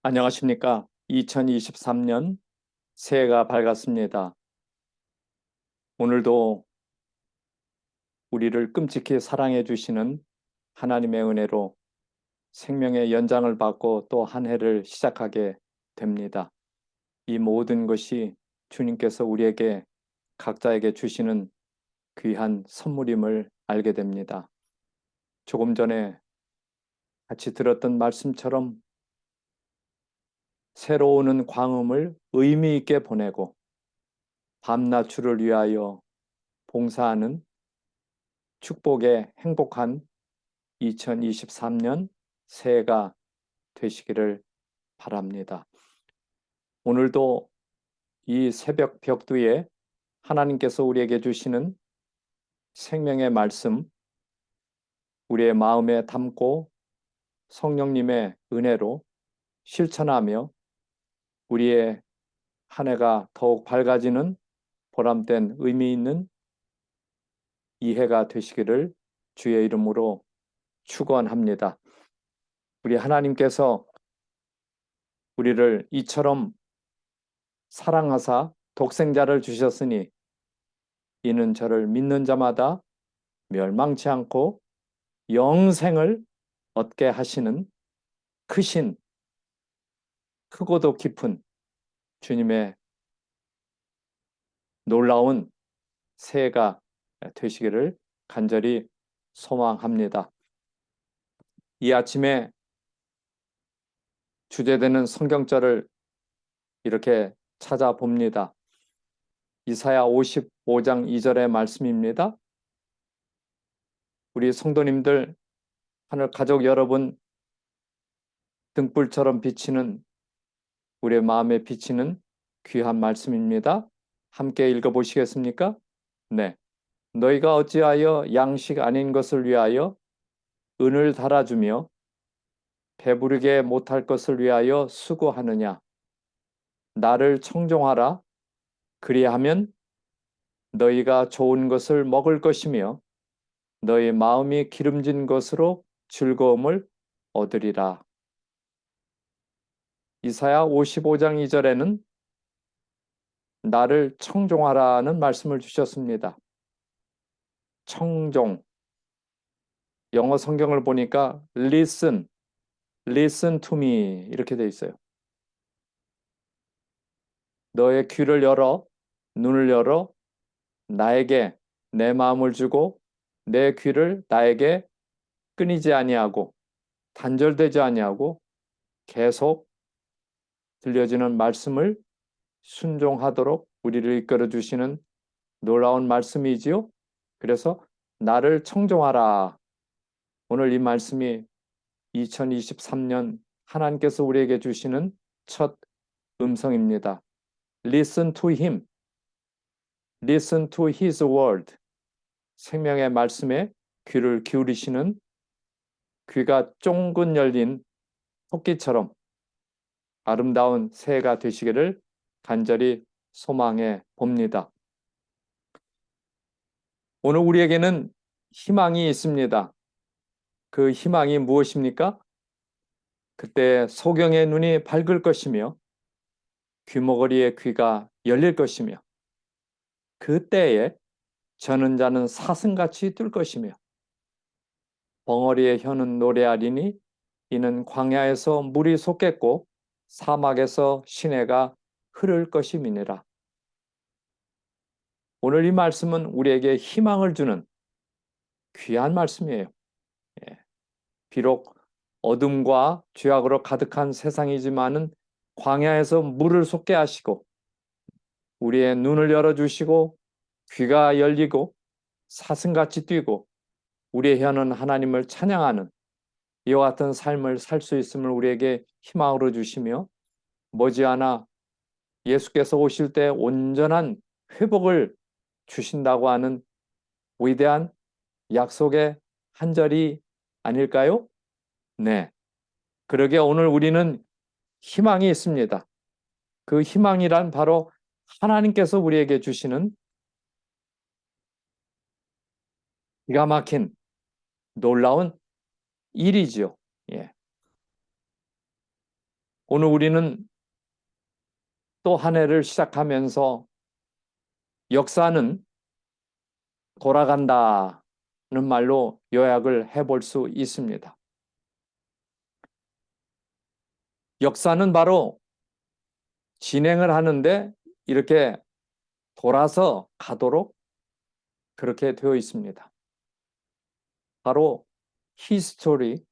안녕하십니까. 2023년 새해가 밝았습니다. 오늘도 우리를 끔찍히 사랑해 주시는 하나님의 은혜로 생명의 연장을 받고 또 한 해를 시작하게 됩니다. 이 모든 것이 주님께서 우리에게 각자에게 주시는 귀한 선물임을 알게 됩니다. 조금 전에 같이 들었던 말씀처럼 새로 오는 광음을 의미 있게 보내고 밤낮주를 위하여 봉사하는 축복의 행복한 2023년 새해가 되시기를 바랍니다. 오늘도 이 새벽 벽두에 하나님께서 우리에게 주시는 생명의 말씀, 우리의 마음에 담고 성령님의 은혜로 실천하며 우리의 한 해가 더욱 밝아지는 보람된 의미 있는 이 해가 되시기를 주의 이름으로 축원합니다. 우리 하나님께서 우리를 이처럼 사랑하사 독생자를 주셨으니 이는 저를 믿는 자마다 멸망치 않고 영생을 얻게 하시는 크신 크고도 깊은 주님의 놀라운 새해가 되시기를 간절히 소망합니다. 이 아침에 주제되는 성경절을 이렇게 찾아봅니다. 이사야 55장 2절의 말씀입니다. 우리 성도님들, 하늘 가족 여러분, 등불처럼 비치는 우리의 마음에 비치는 귀한 말씀입니다. 함께 읽어보시겠습니까? 네. 너희가 어찌하여 양식 아닌 것을 위하여 은을 달아주며 배부르게 못할 것을 위하여 수고하느냐? 나를 청종하라. 그리하면 너희가 좋은 것을 먹을 것이며 너희 마음이 기름진 것으로 즐거움을 얻으리라. 이사야 55장 2절에는 나를 청종하라는 말씀을 주셨습니다. 청종. 영어 성경을 보니까 listen to me 이렇게 돼 있어요. 너의 귀를 열어, 눈을 열어 나에게 내 마음을 주고 내 귀를 나에게 끊이지 아니하고 단절되지 아니하고 계속 들려지는 말씀을 순종하도록 우리를 이끌어 주시는 놀라운 말씀이지요. 그래서 나를 청종하라. 오늘 이 말씀이 2023년 하나님께서 우리에게 주시는 첫 음성입니다. Listen to him. Listen to his word. 생명의 말씀에 귀를 기울이시는 귀가 쫑긋 열린 토끼처럼 아름다운 새해가 되시기를 간절히 소망해 봅니다. 오늘 우리에게는 희망이 있습니다. 그 희망이 무엇입니까? 그때 소경의 눈이 밝을 것이며 귀머거리의 귀가 열릴 것이며 그때에 저는 자는 사슴같이 뜰 것이며 벙어리의 혀는 노래하리니 이는 광야에서 물이 솟겠고 사막에서 시내가 흐를 것임이니라. 오늘 이 말씀은 우리에게 희망을 주는 귀한 말씀이에요. 예. 비록 어둠과 죄악으로 가득한 세상이지만은 광야에서 물을 솟게 하시고 우리의 눈을 열어주시고 귀가 열리고 사슴같이 뛰고 우리의 혀는 하나님을 찬양하는 이와 같은 삶을 살 수 있음을 우리에게 희망으로 주시며 머지않아 예수께서 오실 때 온전한 회복을 주신다고 하는 위대한 약속의 한 절이 아닐까요? 네. 그러게 오늘 우리는 희망이 있습니다. 그 희망이란 바로 하나님께서 우리에게 주시는 기가 막힌 놀라운 일이지요. 예. 오늘 우리는 또 한 해를 시작하면서 역사는 돌아간다는 말로 요약을 해볼 수 있습니다. 역사는 바로 진행을 하는데 이렇게 돌아서 가도록 그렇게 되어 있습니다. 바로 히스토리,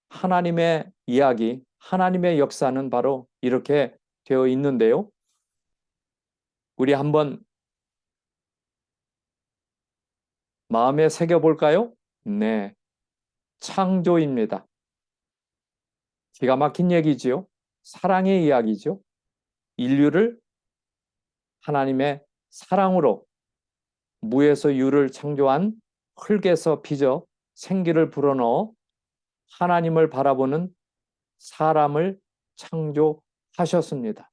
하나님의 이야기, 하나님의 역사는 바로 이렇게 되어 있는데요. 우리 한번 마음에 새겨볼까요? 네, 창조입니다. 기가 막힌 얘기지요. 사랑의 이야기죠. 인류를 하나님의 사랑으로 무에서 유를 창조한 흙에서 빚어 생기를 불어넣어 하나님을 바라보는 사람을 창조하셨습니다.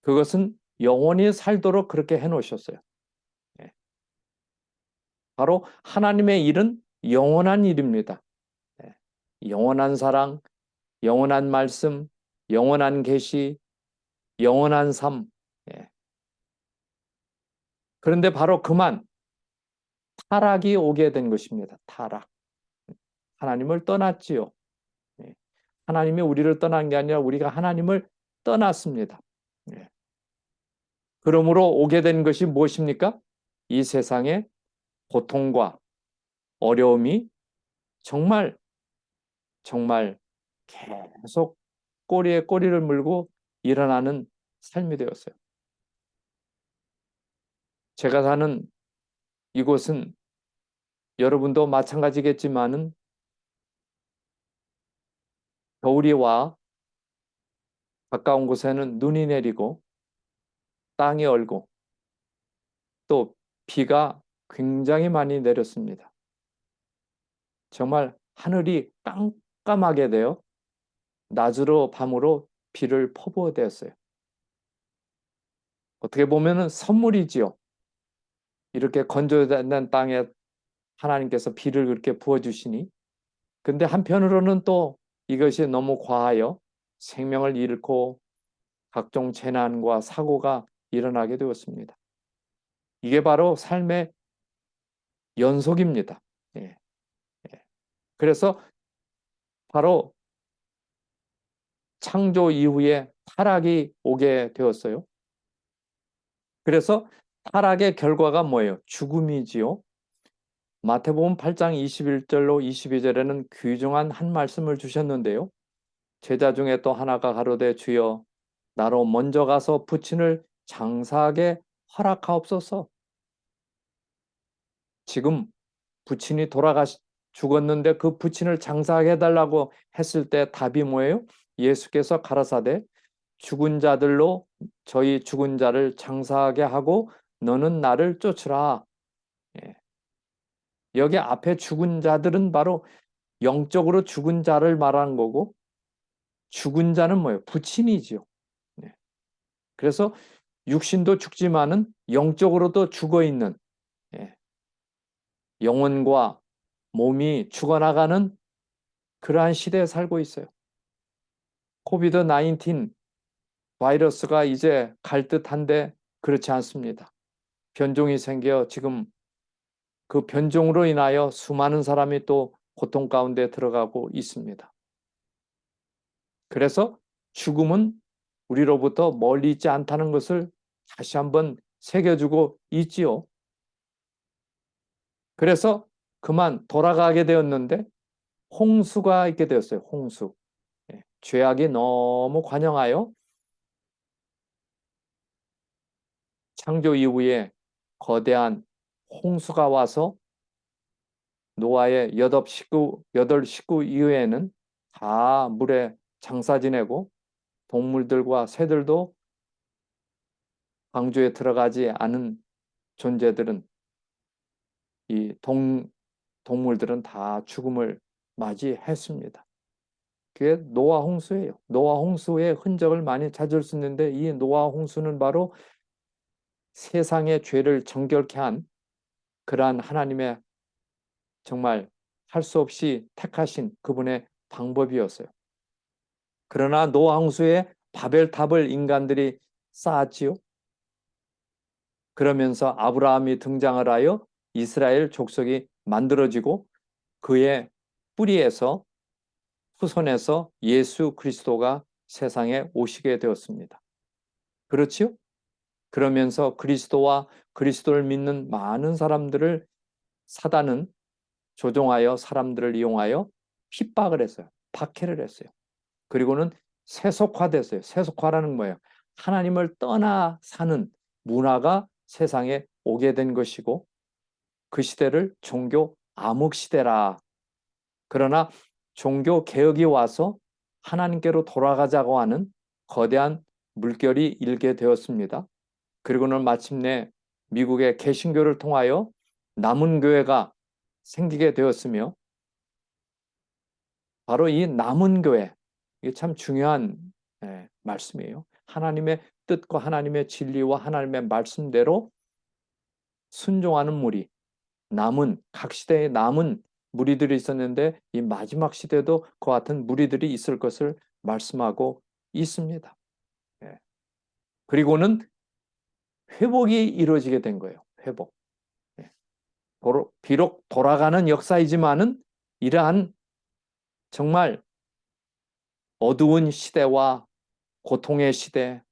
그것은 영원히 살도록 그렇게 해놓으셨어요. 바로 하나님의 일은 영원한 일입니다. 영원한 사랑, 영원한 말씀, 영원한 계시, 영원한 삶. 그런데 바로 그만 타락이 오게 된 것입니다. 타락. 하나님을 떠났지요. 하나님이 우리를 떠난 게 아니라 우리가 하나님을 떠났습니다. 그러므로 오게 된 것이 무엇입니까? 이 세상에 고통과 어려움이 정말 정말 계속 꼬리에 꼬리를 물고 일어나는 삶이 되었어요. 제가 사는 이곳은 여러분도 마찬가지겠지만은 겨울이 와 가까운 곳에는 눈이 내리고 땅이 얼고 또 비가 굉장히 많이 내렸습니다. 정말 하늘이 깜깜하게 되어 낮으로 밤으로 비를 퍼부어대었어요. 어떻게 보면은 선물이지요. 이렇게 건조된 땅에 하나님께서 비를 그렇게 부어주시니. 근데 한편으로는 또 이것이 너무 과하여 생명을 잃고 각종 재난과 사고가 일어나게 되었습니다. 이게 바로 삶의 연속입니다. 예. 그래서 바로 창조 이후에 타락이 오게 되었어요. 그래서 타락의 결과가 뭐예요? 죽음이지요. 마태복음 8장 21절로 22절에는 귀중한 한 말씀을 주셨는데요. 제자 중에 또 하나가 가로되 주여 나로 먼저 가서 부친을 장사하게 허락하옵소서. 지금 부친이 죽었는데 그 부친을 장사하게 해달라고 했을 때 답이 뭐예요? 예수께서 가라사대 죽은 자들로 저희 죽은 자를 장사하게 하고 너는 나를 쫓으라. 예. 여기 앞에 죽은 자들은 바로 영적으로 죽은 자를 말하는 거고 죽은 자는 뭐예요? 부친이지요. 예. 그래서 육신도 죽지만은 영적으로도 죽어 있는 영혼과 몸이 죽어나가는 그러한 시대에 살고 있어요. 코비드 19 바이러스가 이제 갈 듯한데 그렇지 않습니다. 변종이 생겨 지금 그 변종으로 인하여 수많은 사람이 또 고통 가운데 들어가고 있습니다. 그래서 죽음은 우리로부터 멀리 있지 않다는 것을 다시 한번 새겨주고 있지요. 그래서 그만 돌아가게 되었는데 홍수가 있게 되었어요. 홍수. 죄악이 너무 관영하여 창조 이후에 거대한 홍수가 와서 노아의 여덟 식구 이후에는 다 물에 장사 지내고 동물들과 새들도 방주에 들어가지 않은 존재들은 이 동물들은 다 죽음을 맞이했습니다. 그게 노아 홍수예요. 노아 홍수의 흔적을 많이 찾을 수 있는데 이 노아 홍수는 바로 세상의 죄를 정결케 한 그러한 하나님의 정말 할 수 없이 택하신 그분의 방법이었어요. 그러나 노아 홍수에 바벨탑을 인간들이 쌓았지요. 그러면서 아브라함이 등장을 하여 이스라엘 족속이 만들어지고 그의 뿌리에서 후손에서 예수 그리스도가 세상에 오시게 되었습니다. 그렇지요? 그러면서 그리스도와 그리스도를 믿는 많은 사람들을 사단은 조종하여 사람들을 이용하여 핍박을 했어요. 박해를 했어요. 그리고는 세속화됐어요. 세속화라는 뭐예요? 하나님을 떠나 사는 문화가 세상에 오게 된 것이고 그 시대를 종교 암흑 시대라. 그러나 종교 개혁이 와서 하나님께로 돌아가자고 하는 거대한 물결이 일게 되었습니다. 그리고는 마침내 미국의 개신교를 통하여 남은 교회가 생기게 되었으며 바로 이 남은 교회, 이게 참 중요한 말씀이에요. 하나님의 뜻과 하나님의 진리와 하나님의 말씀대로 순종하는 무리, 남은 각 시대에 남은 무리들이 있었는데 이 마지막 시대도 그 같은 무리들이 있을 것을 말씀하고 있습니다. 예. 그리고는 회복이 이루어지게 된 거예요. 회복. 예. 비록 돌아가는 역사이지만은 이러한 정말 어두운 시대와 고통의 시대,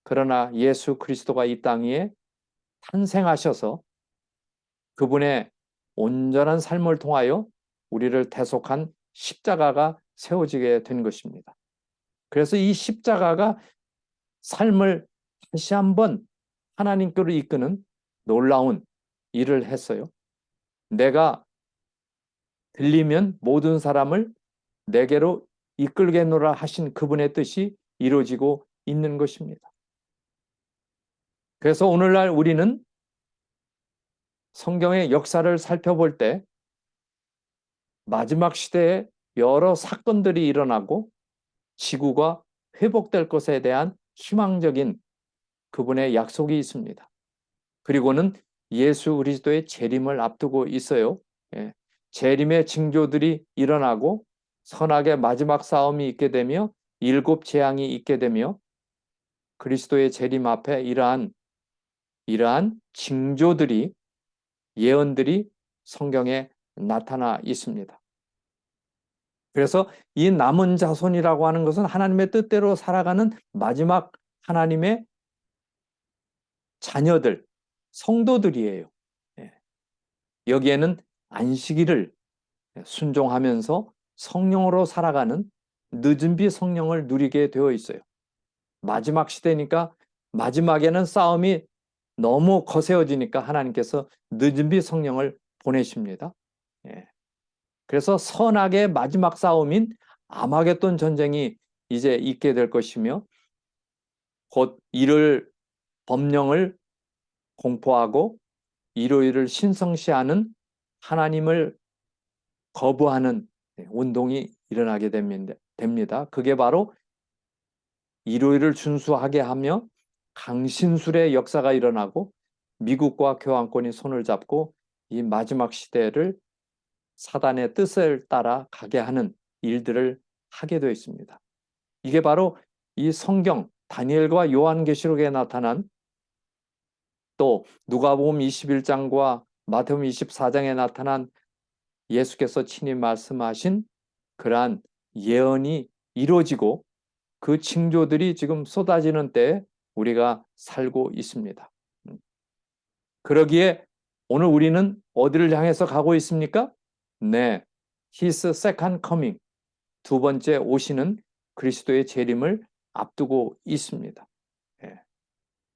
그러나 예수 그리스도가 이 땅 위에 탄생하셔서 그분의 온전한 삶을 통하여 우리를 대속한 십자가가 세워지게 된 것입니다. 그래서 이 십자가가 삶을 다시 한번 하나님께로 이끄는 놀라운 일을 했어요. 내가 들리면 모든 사람을 내게로 이끌게노라 하신 그분의 뜻이 이루어지고 있는 것입니다. 그래서 오늘날 우리는 성경의 역사를 살펴볼 때 마지막 시대에 여러 사건들이 일어나고 지구가 회복될 것에 대한 희망적인 그분의 약속이 있습니다. 그리고는 예수 그리스도의 재림을 앞두고 있어요. 예. 재림의 징조들이 일어나고 선악의 마지막 싸움이 있게 되며 일곱 재앙이 있게 되며 그리스도의 재림 앞에 이러한 징조들이 예언들이 성경에 나타나 있습니다. 그래서 이 남은 자손이라고 하는 것은 하나님의 뜻대로 살아가는 마지막 하나님의 자녀들, 성도들이에요. 여기에는 안식일을 순종하면서 성령으로 살아가는 늦은 비 성령을 누리게 되어 있어요. 마지막 시대니까 마지막에는 싸움이 너무 거세어지니까 하나님께서 늦은 비 성령을 보내십니다. 그래서 선악의 마지막 싸움인 아마겟돈 전쟁이 이제 있게 될 것이며 곧 이를 법령을 공포하고 일요일을 신성시하는 하나님을 거부하는 운동이 일어나게 됩니다. 그게 바로 일요일을 준수하게 하며 강신술의 역사가 일어나고 미국과 교황권이 손을 잡고 이 마지막 시대를 사단의 뜻을 따라 가게 하는 일들을 하게 되어 있습니다. 이게 바로 이 성경 다니엘과 요한계시록에 나타난 또 누가복음 21장과 마태복음 24장에 나타난 예수께서 친히 말씀하신 그러한 예언이 이루어지고 그 징조들이 지금 쏟아지는 때에 우리가 살고 있습니다. 그러기에 오늘 우리는 어디를 향해서 가고 있습니까? 네, His second coming, 두 번째 오시는 그리스도의 재림을 앞두고 있습니다.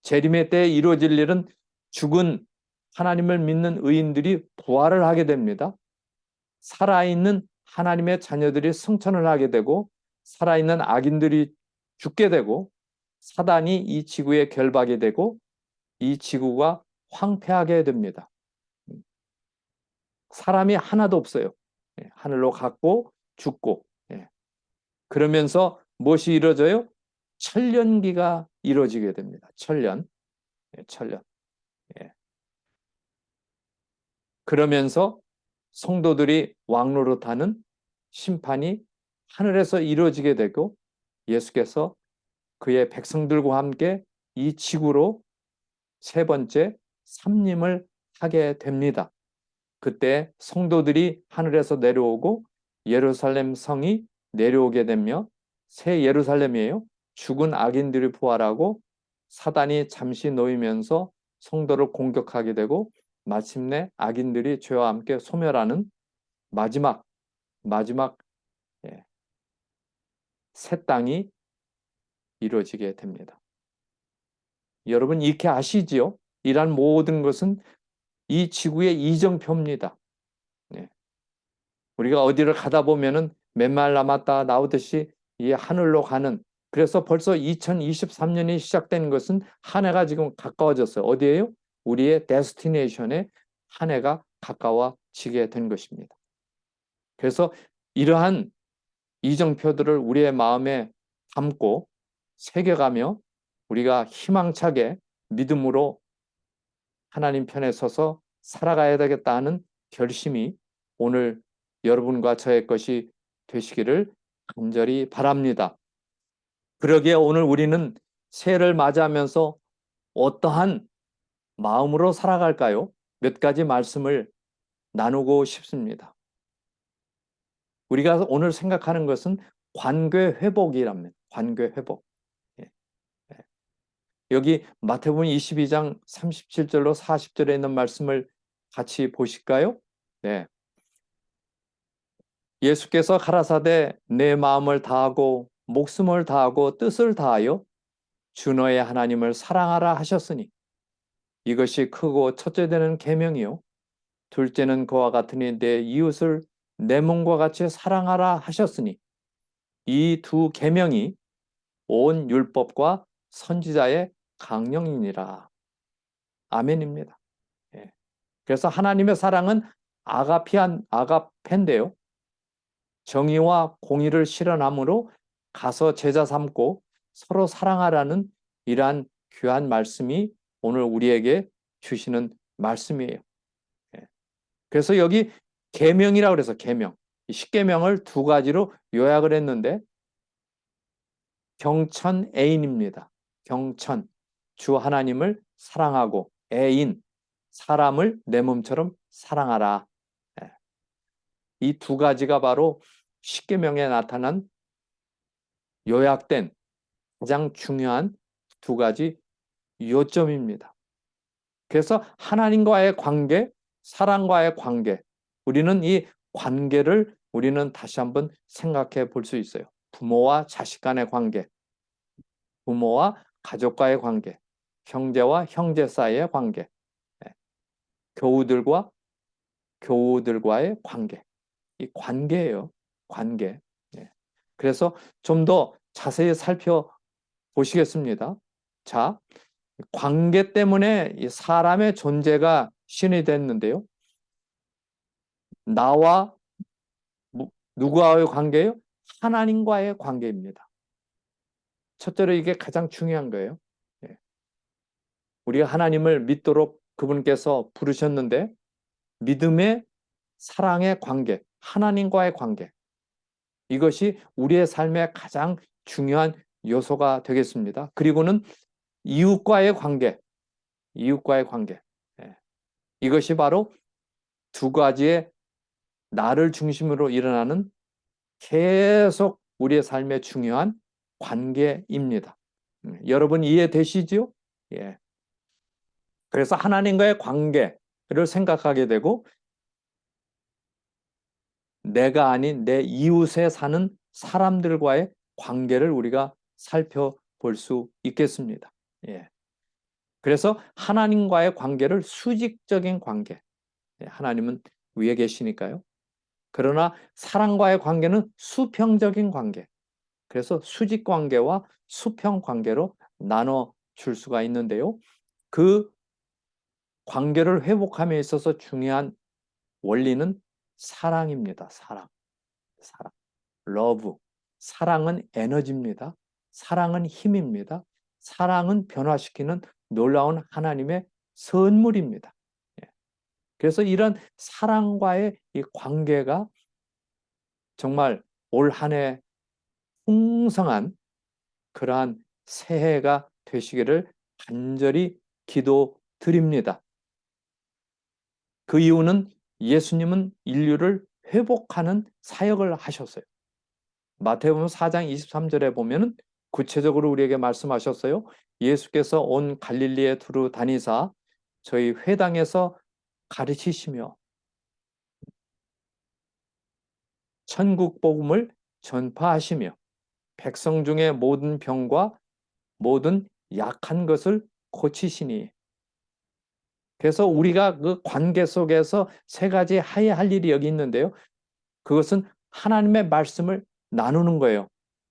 재림의 때에 이루어질 일은 죽은 하나님을 믿는 의인들이 부활을 하게 됩니다. 살아있는 하나님의 자녀들이 승천을 하게 되고 살아있는 악인들이 죽게 되고 사단이 이 지구에 결박이 되고 이 지구가 황폐하게 됩니다. 사람이 하나도 없어요. 하늘로 갔고 죽고. 그러면서 무엇이 이루어져요? 천년기가 이루어지게 됩니다. 천년. 천년. 그러면서 성도들이 왕노릇하는 심판이 하늘에서 이루어지게 되고 예수께서 그의 백성들과 함께 이 지구로 세 번째 삼림을 하게 됩니다. 그때 성도들이 하늘에서 내려오고 예루살렘 성이 내려오게 되며 새 예루살렘이에요. 죽은 악인들이 부활하고 사단이 잠시 놓이면서 성도를 공격하게 되고 마침내 악인들이 죄와 함께 소멸하는 마지막 예, 새 땅이 이루어지게 됩니다. 여러분 이렇게 아시지요? 이란 모든 것은 이 지구의 이정표입니다. 네. 우리가 어디를 가다 보면은 몇 말 남았다 나오듯이 이 하늘로 가는, 그래서 벌써 2023년이 시작된 것은 한 해가 지금 가까워졌어요. 어디에요? 우리의 데스티네이션에 한 해가 가까워지게 된 것입니다. 그래서 이러한 이정표들을 우리의 마음에 담고 새겨가며 우리가 희망차게 믿음으로 하나님 편에 서서 살아가야 되겠다 하는 결심이 오늘 여러분과 저의 것이 되시기를 간절히 바랍니다. 그러기에 오늘 우리는 새해를 맞이하면서 어떠한 마음으로 살아갈까요? 몇 가지 말씀을 나누고 싶습니다. 우리가 오늘 생각하는 것은 관계 회복이랍니다. 관계 회복. 예. 여기 마태복음 22장 37절로 40절에 있는 말씀을 같이 보실까요? 네. 예수께서 가라사대 내 마음을 다하고 목숨을 다하고 뜻을 다하여 주 너의 하나님을 사랑하라 하셨으니 이것이 크고 첫째 되는 계명이요 둘째는 그와 같으니 내 이웃을 내 몸과 같이 사랑하라 하셨으니 이 두 계명이 온 율법과 선지자의 강령이니라. 아멘입니다. 예. 그래서 하나님의 사랑은 아가페인데요. 정의와 공의를 실현함으로 가서 제자 삼고 서로 사랑하라는 이러한 귀한 말씀이 오늘 우리에게 주시는 말씀이에요. 예. 그래서 여기 계명이라고 그래서 계명. 10계명을 두 가지로 요약을 했는데 경천 애인입니다. 경천. 주 하나님을 사랑하고 애인. 사람을 내 몸처럼 사랑하라. 예. 이 두 가지가 바로 10계명에 나타난 요약된 가장 중요한 두 가지 요점입니다. 그래서 하나님과의 관계, 사랑과의 관계, 우리는 이 관계를 우리는 다시 한번 생각해 볼 수 있어요. 부모와 자식 간의 관계, 부모와 가족과의 관계, 형제와 형제 사이의 관계, 교우들과 교우들과의 관계. 이 관계예요. 관계. 그래서 좀 더 자세히 살펴보시겠습니다. 자, 관계 때문에 이 사람의 존재가 신이 됐는데요. 나와 누구와의 관계예요? 하나님과의 관계입니다. 첫째로 이게 가장 중요한 거예요. 우리가 하나님을 믿도록 그분께서 부르셨는데 믿음의 사랑의 관계, 하나님과의 관계, 이것이 우리의 삶의 가장 중요한 요소가 되겠습니다. 그리고는 이웃과의 관계, 이웃과의 관계. 이것이 바로 두 가지의 나를 중심으로 일어나는 계속 우리의 삶에 중요한 관계입니다. 여러분 이해되시죠? 예. 그래서 하나님과의 관계를 생각하게 되고 내가 아닌 내 이웃에 사는 사람들과의 관계를 우리가 살펴볼 수 있겠습니다. 예. 그래서 하나님과의 관계를 수직적인 관계, 하나님은 위에 계시니까요. 그러나 사랑과의 관계는 수평적인 관계, 그래서 수직 관계와 수평 관계로 나눠 줄 수가 있는데요. 그 관계를 회복함에 있어서 중요한 원리는 사랑입니다. 사랑. 러브. 사랑은 에너지입니다. 사랑은 힘입니다. 사랑은 변화시키는 놀라운 하나님의 선물입니다. 그래서 이런 사랑과의 이 관계가 정말 올 한 해 풍성한 그러한 새해가 되시기를 간절히 기도드립니다. 그 이유는 예수님은 인류를 회복하는 사역을 하셨어요. 마태복음 4장 23절에 보면은 구체적으로 우리에게 말씀하셨어요. 예수께서 온 갈릴리에 두루 다니사 저희 회당에서 가르치시며 천국 복음을 전파하시며 백성 중에 모든 병과 모든 약한 것을 고치시니. 그래서 우리가 그 관계 속에서 세 가지 해야 할 일이 여기 있는데요. 그것은 하나님의 말씀을 나누는 거예요.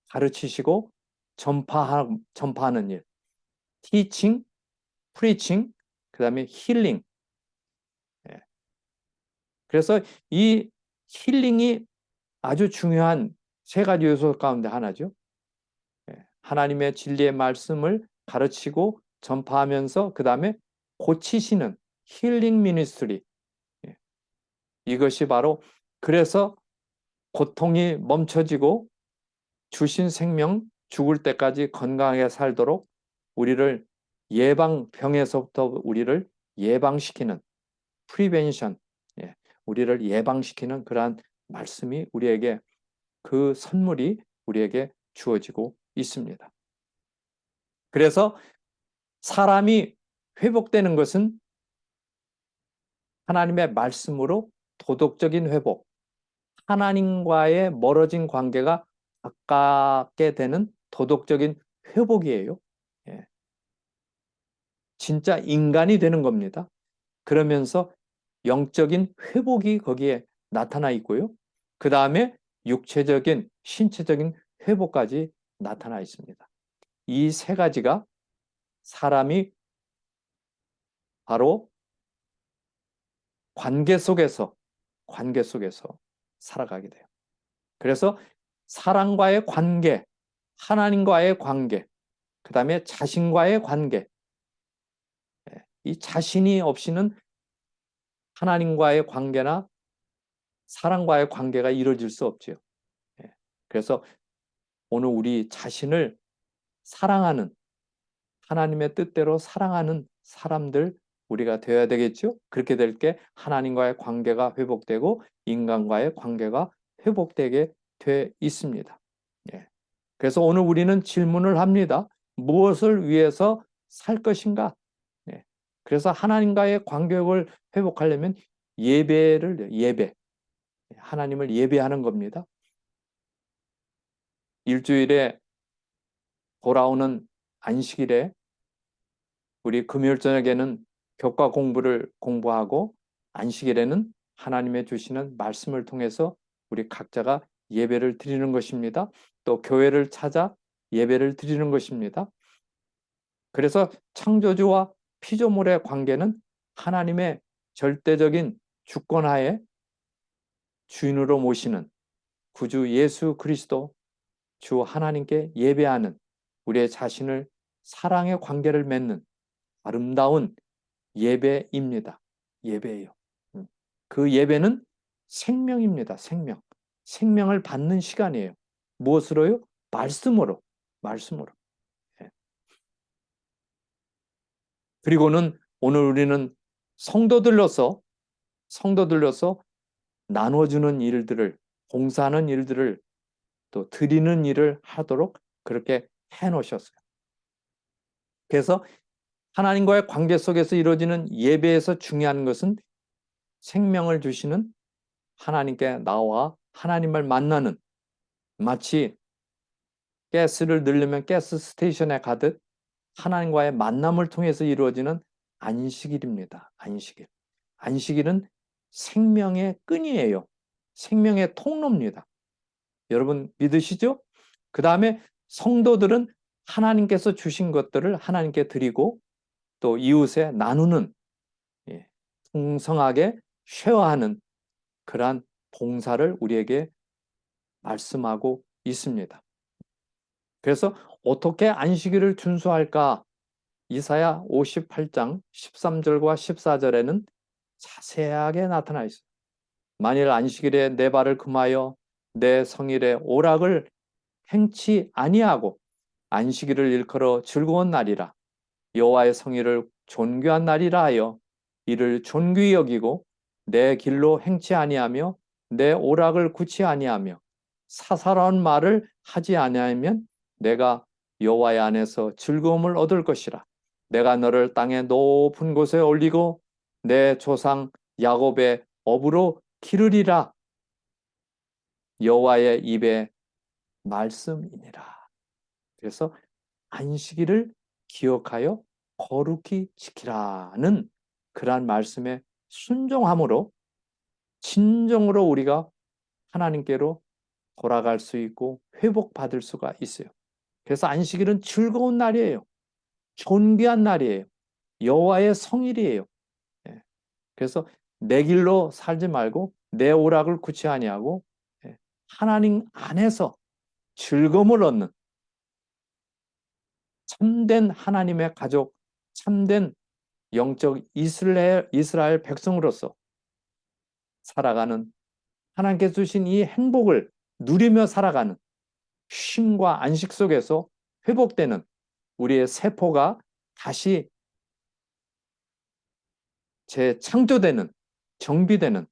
가르치시고 전파하는 일. teaching, preaching, 그 다음에 healing. 예. 그래서 이 힐링이 아주 중요한 세 가지 요소 가운데 하나죠. 예. 하나님의 진리의 말씀을 가르치고 전파하면서 그 다음에 고치시는 힐링 미니스트리. 예. 이것이 바로 그래서 고통이 멈춰지고 주신 생명 죽을 때까지 건강하게 살도록 우리를 병에서부터 우리를 예방시키는 프리벤션, 예, 우리를 예방시키는 그러한 말씀이 우리에게 그 선물이 우리에게 주어지고 있습니다. 그래서 사람이 회복되는 것은 하나님의 말씀으로 도덕적인 회복, 하나님과의 멀어진 관계가 가깝게 되는 도덕적인 회복이에요. 예. 진짜 인간이 되는 겁니다. 그러면서 영적인 회복이 거기에 나타나 있고요. 그 다음에 육체적인, 신체적인 회복까지 나타나 있습니다. 이 세 가지가 사람이 바로 관계 속에서 살아가게 돼요. 그래서 사랑과의 관계, 하나님과의 관계, 그 다음에 자신과의 관계, 이 자신이 없이는 하나님과의 관계나 사랑과의 관계가 이루어질 수 없죠. 그래서 오늘 우리 자신을 사랑하는, 하나님의 뜻대로 사랑하는 사람들 우리가 되어야 되겠죠. 그렇게 될 게 하나님과의 관계가 회복되고 인간과의 관계가 회복되게 돼 있습니다. 예. 그래서 오늘 우리는 질문을 합니다. 무엇을 위해서 살 것인가? 예. 그래서 하나님과의 관계를 회복하려면 예배, 하나님을 예배하는 겁니다. 일주일에 돌아오는 안식일에 우리 금요일 저녁에는 교과 공부를 공부하고 안식일에는 하나님의 주시는 말씀을 통해서 우리 각자가 예배를 드리는 것입니다. 또 교회를 찾아 예배를 드리는 것입니다. 그래서 창조주와 피조물의 관계는 하나님의 절대적인 주권하에 주인으로 모시는 구주 예수 그리스도 주 하나님께 예배하는 우리의 자신을 사랑의 관계를 맺는 아름다운 예배입니다. 예배예요. 그 예배는 생명입니다. 생명. 생명을 받는 시간이에요. 무엇으로요? 말씀으로. 말씀으로. 예. 그리고는 오늘 우리는 성도들로서 나눠주는 일들을, 봉사하는 일들을 또 드리는 일을 하도록 그렇게 해 놓으셨어요. 그래서 하나님과의 관계 속에서 이루어지는 예배에서 중요한 것은 생명을 주시는 하나님께 나와 하나님을 만나는, 마치 가스를 넣으려면 가스 스테이션에 가듯 하나님과의 만남을 통해서 이루어지는 안식일입니다. 안식일. 안식일은 생명의 끈이에요. 생명의 통로입니다. 여러분 믿으시죠? 그 다음에 성도들은 하나님께서 주신 것들을 하나님께 드리고 또 이웃에 나누는, 풍성하게 쉐어하는 그러한 봉사를 우리에게 말씀하고 있습니다. 그래서 어떻게 안식일을 준수할까? 이사야 58장 13절과 14절에는 자세하게 나타나 있어요. 만일 안식일에 내 발을 금하여 내 성일에 오락을 행치 아니하고 안식일을 일컬어 즐거운 날이라 여호와의 성의를 존귀한 날이라 하여 이를 존귀히 여기고 내 길로 행치 아니하며 내 오락을 굳이 아니하며 사사로운 말을 하지 아니하면 내가 여호와의 안에서 즐거움을 얻을 것이라. 내가 너를 땅의 높은 곳에 올리고 내 조상 야곱의 업으로 기르리라. 여호와의 입의 말씀이니라. 그래서 안식일을 기억하여 거룩히 지키라는 그러한 말씀에 순종함으로 진정으로 우리가 하나님께로 돌아갈 수 있고 회복받을 수가 있어요. 그래서 안식일은 즐거운 날이에요. 존귀한 날이에요. 여호와의 성일이에요. 예. 그래서 내 길로 살지 말고 내 오락을 굳이 아니하고 하나님 안에서 즐거움을 얻는 참된 하나님의 가족, 참된 영적 이스라엘 백성으로서 살아가는 하나님께서 주신 이 행복을 누리며 살아가는 쉼과 안식 속에서 회복되는 우리의 세포가 다시 재창조되는, 정비되는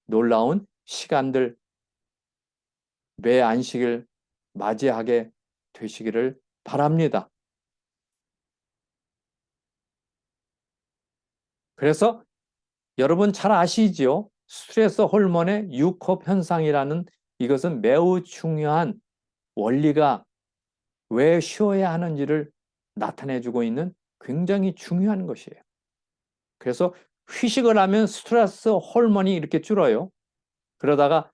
놀라운 시간들, 매 안식을 맞이하게 되시기를 바랍니다. 그래서 여러분 잘 아시지요? 스트레스 호르몬의 유컵 현상이라는 이것은 매우 중요한 원리가 왜 쉬어야 하는지를 나타내주고 있는 굉장히 중요한 것이에요. 그래서 휴식을 하면 스트레스 호르몬이 이렇게 줄어요. 그러다가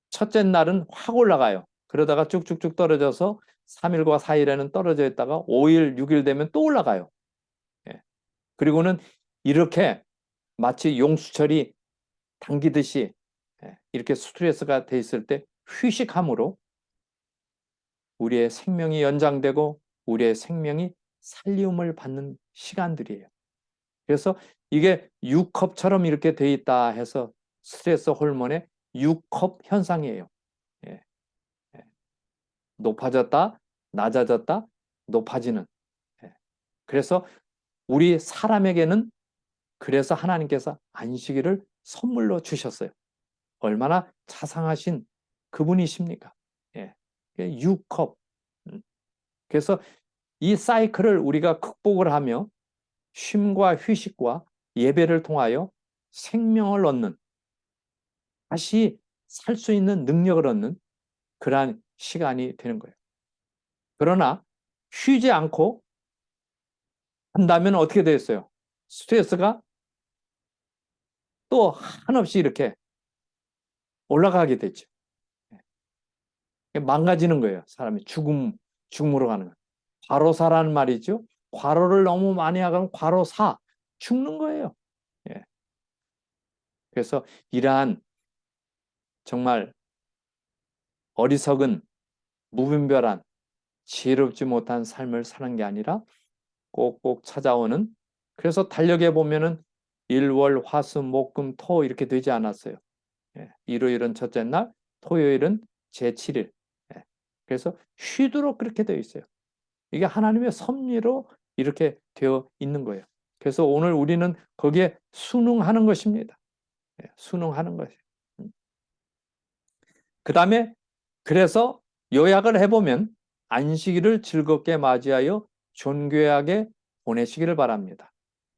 첫째 날은 확 올라가요. 그러다가 쭉쭉쭉 떨어져서 3일과 4일에는 떨어져 있다가 5일, 6일 되면 또 올라가요. 예. 그리고는 이렇게 마치 용수철이 당기듯이 이렇게 스트레스가 돼 있을 때 휴식함으로 우리의 생명이 연장되고 우리의 생명이 살리움을 받는 시간들이에요. 그래서 이게 6컵처럼 이렇게 돼 있다 해서 스트레스 호르몬의 6컵 현상이에요. 예. 높아졌다, 낮아졌다, 높아지는. 예. 그래서 우리 사람에게는 그래서 하나님께서 안식일을 선물로 주셨어요. 얼마나 자상하신 그분이십니까? 예. 6컵. 그래서 이 사이클을 우리가 극복을 하며 쉼과 휴식과 예배를 통하여 생명을 얻는, 다시 살 수 있는 능력을 얻는 그러한 시간이 되는 거예요. 그러나 쉬지 않고 한다면 어떻게 되겠어요? 스트레스가 또 한없이 이렇게 올라가게 되죠. 망가지는 거예요. 사람이 죽음으로 가는 거예요. 과로사라는 말이죠. 과로를 너무 많이 하면 과로사, 죽는 거예요. 예. 그래서 이러한 정말 어리석은 무분별한 지혜롭지 못한 삶을 사는 게 아니라 꼭꼭 찾아오는, 그래서 달력에 보면은 일월 화수 목금 토 이렇게 되지 않았어요. 예. 일요일은 첫째 날, 토요일은 제7일. 예. 그래서 쉬도록 그렇게 되어 있어요. 이게 하나님의 섭리로 이렇게 되어 있는 거예요. 그래서 오늘 우리는 거기에 순응하는 것입니다. 예. 순응하는 것이에요. 그 다음에 그래서 요약을 해보면 안식일을 즐겁게 맞이하여 존귀하게 보내시기를 바랍니다.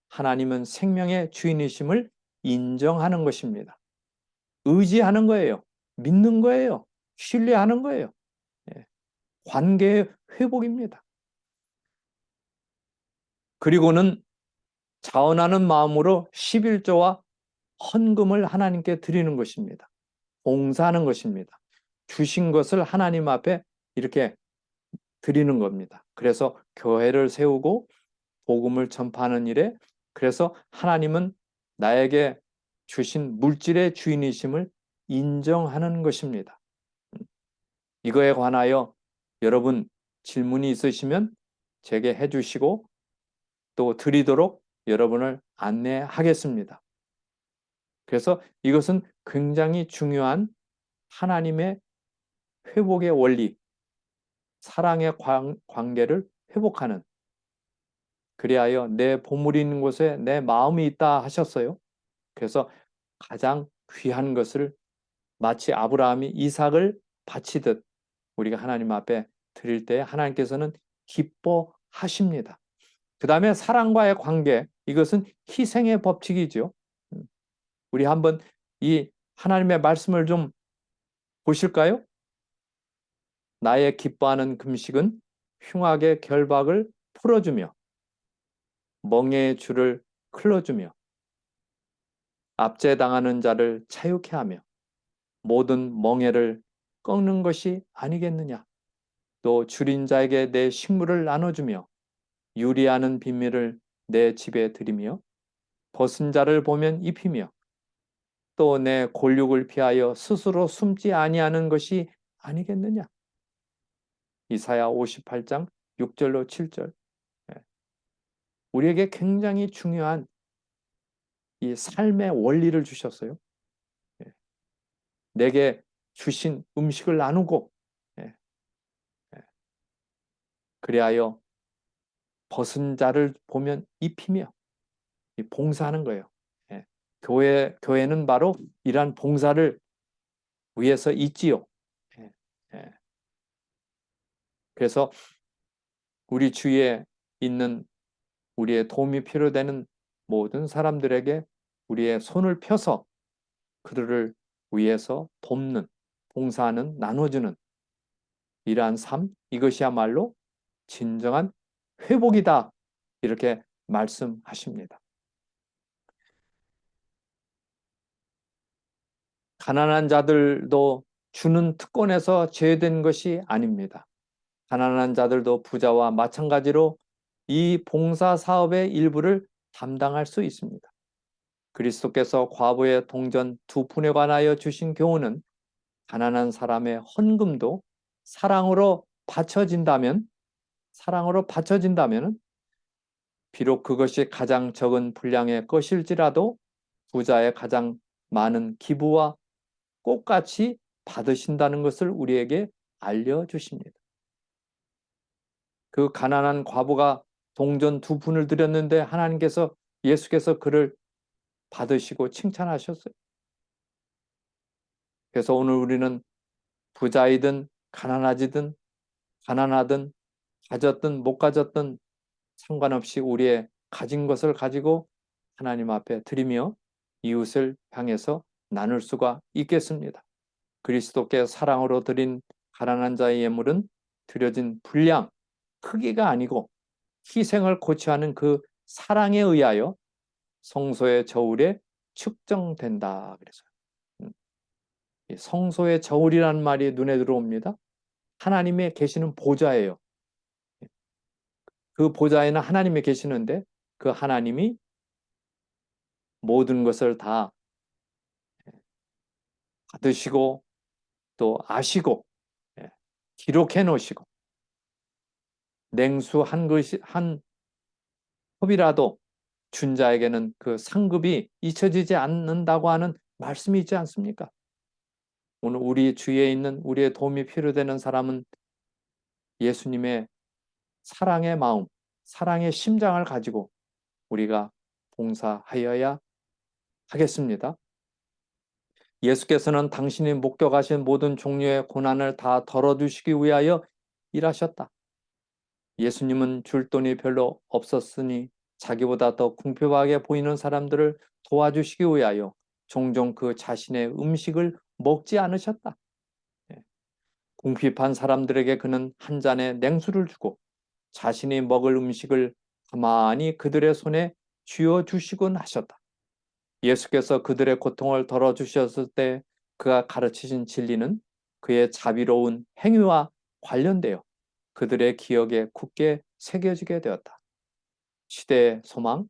하나님은 생명의 주인이심을 인정하는 것입니다. 의지하는 거예요. 믿는 거예요. 신뢰하는 거예요. 예. 관계의 회복입니다. 그리고는 자원하는 마음으로 11조와 헌금을 하나님께 드리는 것입니다. 봉사하는 것입니다. 주신 것을 하나님 앞에 이렇게 드리는 겁니다. 그래서 교회를 세우고 복음을 전파하는 일에, 그래서 하나님은 나에게 주신 물질의 주인이심을 인정하는 것입니다. 이거에 관하여 여러분 질문이 있으시면 제게 해주시고 또 드리도록 여러분을 안내하겠습니다. 그래서 이것은 굉장히 중요한 하나님의 회복의 원리, 사랑의 관계를 회복하는, 그리하여 내 보물이 있는 곳에 내 마음이 있다 하셨어요. 그래서 가장 귀한 것을 마치 아브라함이 이삭을 바치듯 우리가 하나님 앞에 드릴 때 하나님께서는 기뻐하십니다. 그 다음에 사랑과의 관계, 이것은 희생의 법칙이죠. 우리 한번 이 하나님의 말씀을 좀 보실까요? 나의 기뻐하는 금식은 흉악의 결박을 풀어주며 멍에의 줄을 클러주며 압제당하는 자를 자유케 하며 모든 멍에를 꺾는 것이 아니겠느냐. 또 줄인 자에게 내 식물을 나눠주며 유리하는 비밀을 내 집에 들이며 벗은 자를 보면 입히며 또 내 골육을 피하여 스스로 숨지 아니하는 것이 아니겠느냐. 이사야 58장 6절로 7절. 우리에게 굉장히 중요한 이 삶의 원리를 주셨어요. 내게 주신 음식을 나누고 그리하여 벗은 자를 보면 입히며 봉사하는 거예요. 교회는 바로 이러한 봉사를 위해서 있지요. 그래서 우리 주위에 있는 우리의 도움이 필요되는 모든 사람들에게 우리의 손을 펴서 그들을 위해서 돕는, 봉사하는, 나눠주는 이러한 삶, 이것이야말로 진정한 회복이다. 이렇게 말씀하십니다. 가난한 자들도 주는 특권에서 제외된 것이 아닙니다. 가난한 자들도 부자와 마찬가지로 이 봉사 사업의 일부를 담당할 수 있습니다. 그리스도께서 과부의 동전 2푼에 관하여 주신 교훈은 가난한 사람의 헌금도 사랑으로 바쳐진다면 비록 그것이 가장 적은 분량의 것일지라도 부자의 가장 많은 기부와 똑같이 받으신다는 것을 우리에게 알려주십니다. 그 가난한 과부가 동전 2푼을 드렸는데 예수께서 그를 받으시고 칭찬하셨어요. 그래서 오늘 우리는 부자이든 가난하든 가졌든 못 가졌든 상관없이 우리의 가진 것을 가지고 하나님 앞에 드리며 이웃을 향해서 나눌 수가 있겠습니다. 그리스도께 사랑으로 드린 가난한 자의 예물은 드려진 분량, 크기가 아니고 희생을 고취하는 그 사랑에 의하여 성소의 저울에 측정된다. 그래서요. 성소의 저울이라는 말이 눈에 들어옵니다. 하나님의 계시는 보좌예요. 그 보좌에는 하나님이 계시는데 그 하나님이 모든 것을 다 받으시고 또 아시고 기록해 놓으시고 냉수 한 컵이라도 준 자에게는 그 상급이 잊혀지지 않는다고 하는 말씀이 있지 않습니까? 오늘 우리 주위에 있는 우리의 도움이 필요되는 사람은 예수님의 사랑의 마음, 사랑의 심장을 가지고 우리가 봉사하여야 하겠습니다. 예수께서는 당신이 목격하신 모든 종류의 고난을 다 덜어주시기 위하여 일하셨다. 예수님은 줄 돈이 별로 없었으니 자기보다 더 궁핍하게 보이는 사람들을 도와주시기 위하여 종종 그 자신의 음식을 먹지 않으셨다. 궁핍한 사람들에게 그는 한 잔의 냉수를 주고 자신이 먹을 음식을 가만히 그들의 손에 쥐어주시곤 하셨다. 예수께서 그들의 고통을 덜어주셨을 때 그가 가르치신 진리는 그의 자비로운 행위와 관련되어 그들의 기억에 굳게 새겨지게 되었다. 시대의 소망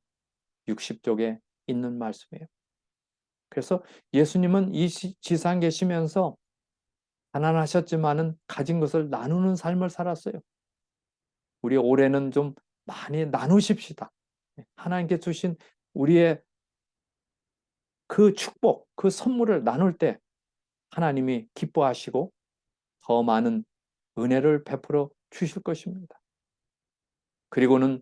60쪽에 있는 말씀이에요. 그래서 예수님은 이 지상 계시면서 가난하셨지만은 가진 것을 나누는 삶을 살았어요. 우리 올해는 좀 많이 나누십시다. 하나님께 주신 우리의 그 축복, 그 선물을 나눌 때 하나님이 기뻐하시고 더 많은 은혜를 베풀어 주실 것입니다. 그리고는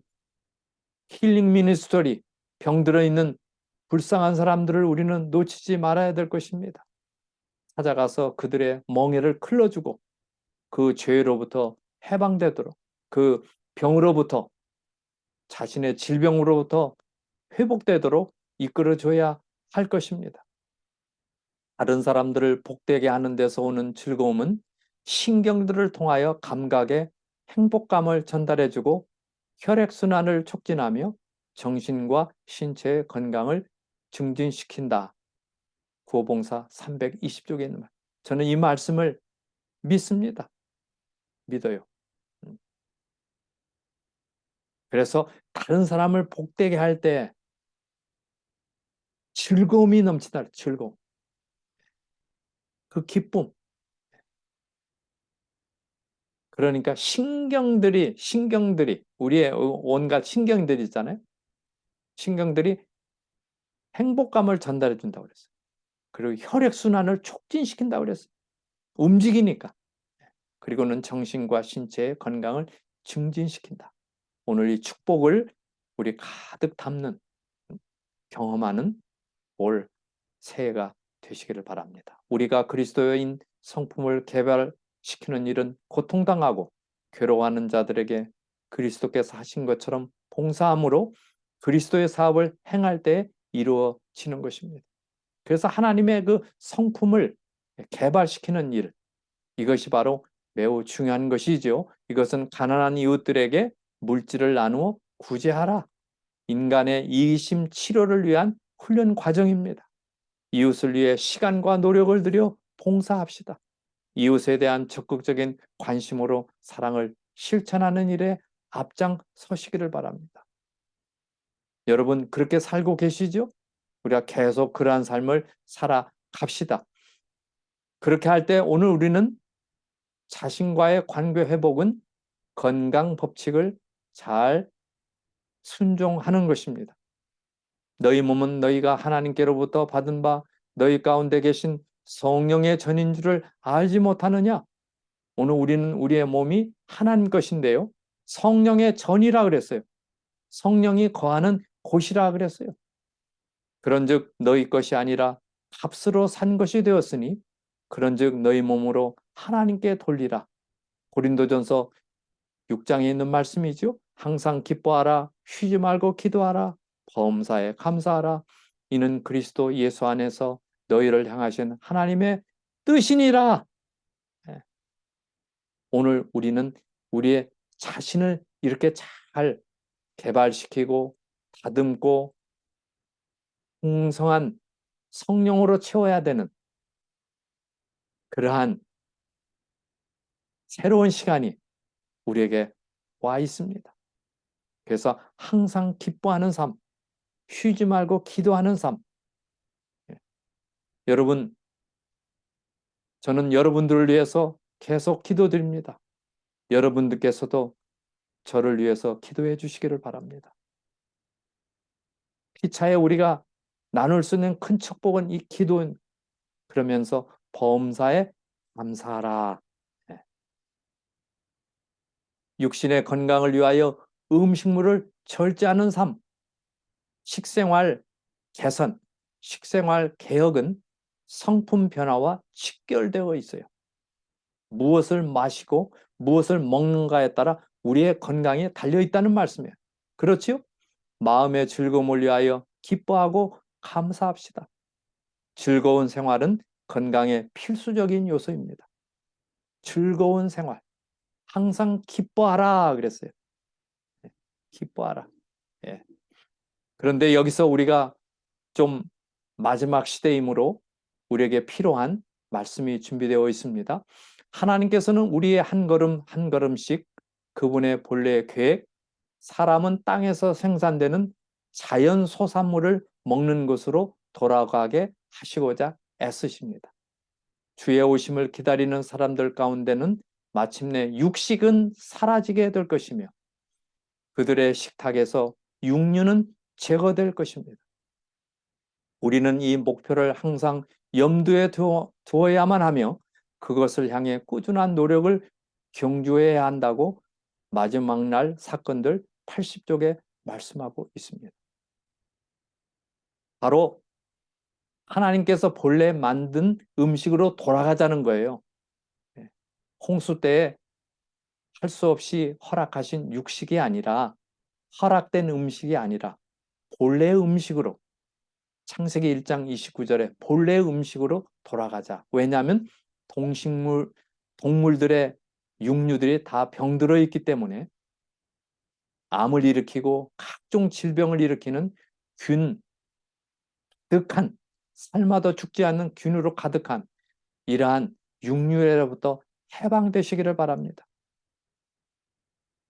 힐링 미니스터리, 병들어 있는 불쌍한 사람들을 우리는 놓치지 말아야 될 것입니다. 찾아가서 그들의 멍에를 클러주고 그 죄로부터 해방되도록, 그 병으로부터, 자신의 질병으로부터 회복되도록 이끌어줘야 할 것입니다. 다른 사람들을 복되게 하는 데서 오는 즐거움은 신경들을 통하여 감각에 행복감을 전달해주고 혈액순환을 촉진하며 정신과 신체의 건강을 증진시킨다. 구호봉사 320쪽에 있는 말. 저는 이 말씀을 믿습니다. 믿어요. 그래서 다른 사람을 복되게 할 때 즐거움이 넘치다. 즐거움. 그 기쁨. 그러니까 신경들이 우리의 온갖 신경들이 있잖아요. 신경들이 행복감을 전달해 준다고 그랬어요. 그리고 혈액순환을 촉진시킨다고 그랬어요. 움직이니까. 그리고는 정신과 신체의 건강을 증진시킨다. 오늘 이 축복을 우리 가득 담는, 경험하는 올 새해가 되시기를 바랍니다. 우리가 그리스도인 성품을 개발시키는 일은 고통당하고 괴로워하는 자들에게 그리스도께서 하신 것처럼 봉사함으로 그리스도의 사업을 행할 때 이루어지는 것입니다. 그래서 하나님의 그 성품을 개발시키는 일, 이것이 바로 매우 중요한 것이죠. 이것은 가난한 이웃들에게 물질을 나누어 구제하라. 인간의 이심 치료를 위한 훈련 과정입니다. 이웃을 위해 시간과 노력을 들여 봉사합시다. 이웃에 대한 적극적인 관심으로 사랑을 실천하는 일에 앞장서시기를 바랍니다. 여러분 그렇게 살고 계시죠? 우리가 계속 그러한 삶을 살아갑시다. 그렇게 할 때 오늘 우리는 자신과의 관계 회복은 건강 법칙을 잘 순종하는 것입니다. 너희 몸은 너희가 하나님께로부터 받은 바 너희 가운데 계신 성령의 전인 줄을 알지 못하느냐? 오늘 우리는 우리의 몸이 하나님 것인데요. 성령의 전이라 그랬어요. 성령이 거하는 곳이라 그랬어요. 그런즉 너희 것이 아니라 값으로 산 것이 되었으니 그런즉 너희 몸으로 하나님께 돌리라. 고린도전서 6장에 있는 말씀이죠. 항상 기뻐하라. 쉬지 말고 기도하라. 범사에 감사하라. 이는 그리스도 예수 안에서 너희를 향하신 하나님의 뜻이니라. 오늘 우리는 우리의 자신을 이렇게 잘 개발시키고 다듬고 풍성한 성령으로 채워야 되는 그러한 새로운 시간이 우리에게 와 있습니다. 그래서 항상 기뻐하는 삶, 쉬지 말고 기도하는 삶. 여러분, 저는 여러분들을 위해서 계속 기도드립니다. 여러분들께서도 저를 위해서 기도해 주시기를 바랍니다. 피차에 우리가 나눌 수 있는 큰 축복은 이 기도인, 그러면서 범사에 감사하라. 육신의 건강을 위하여 음식물을 절제하는 삶, 식생활 개선, 식생활 개혁은 성품 변화와 직결되어 있어요. 무엇을 마시고 무엇을 먹는가에 따라 우리의 건강이 달려 있다는 말씀이에요. 그렇지요? 마음의 즐거움을 위하여 기뻐하고 감사합시다. 즐거운 생활은 건강의 필수적인 요소입니다. 즐거운 생활. 항상 기뻐하라 그랬어요. 기뻐하라. 예. 그런데 여기서 우리가 좀 마지막 시대이므로 우리에게 필요한 말씀이 준비되어 있습니다. 하나님께서는 우리의 한 걸음 한 걸음씩 그분의 본래 계획, 사람은 땅에서 생산되는 자연 소산물을 먹는 것으로 돌아가게 하시고자 애쓰십니다. 주의 오심을 기다리는 사람들 가운데는 마침내 육식은 사라지게 될 것이며 그들의 식탁에서 육류는 제거될 것입니다. 우리는 이 목표를 항상 염두에 두어야만 하며 그것을 향해 꾸준한 노력을 경주해야 한다고 마지막 날 사건들 80쪽에 말씀하고 있습니다. 바로 하나님께서 본래 만든 음식으로 돌아가자는 거예요. 홍수 때에 할 수 없이 허락하신 육식이 아니라, 허락된 음식이 아니라 본래의 음식으로, 창세기 1장 29절에 본래의 음식으로 돌아가자. 왜냐하면 동물들의 육류들이 다 병들어 있기 때문에, 암을 일으키고 각종 질병을 일으키는 균, 가득한, 삶아도 죽지 않는 균으로 가득한 이러한 육류에로부터 해방되시기를 바랍니다.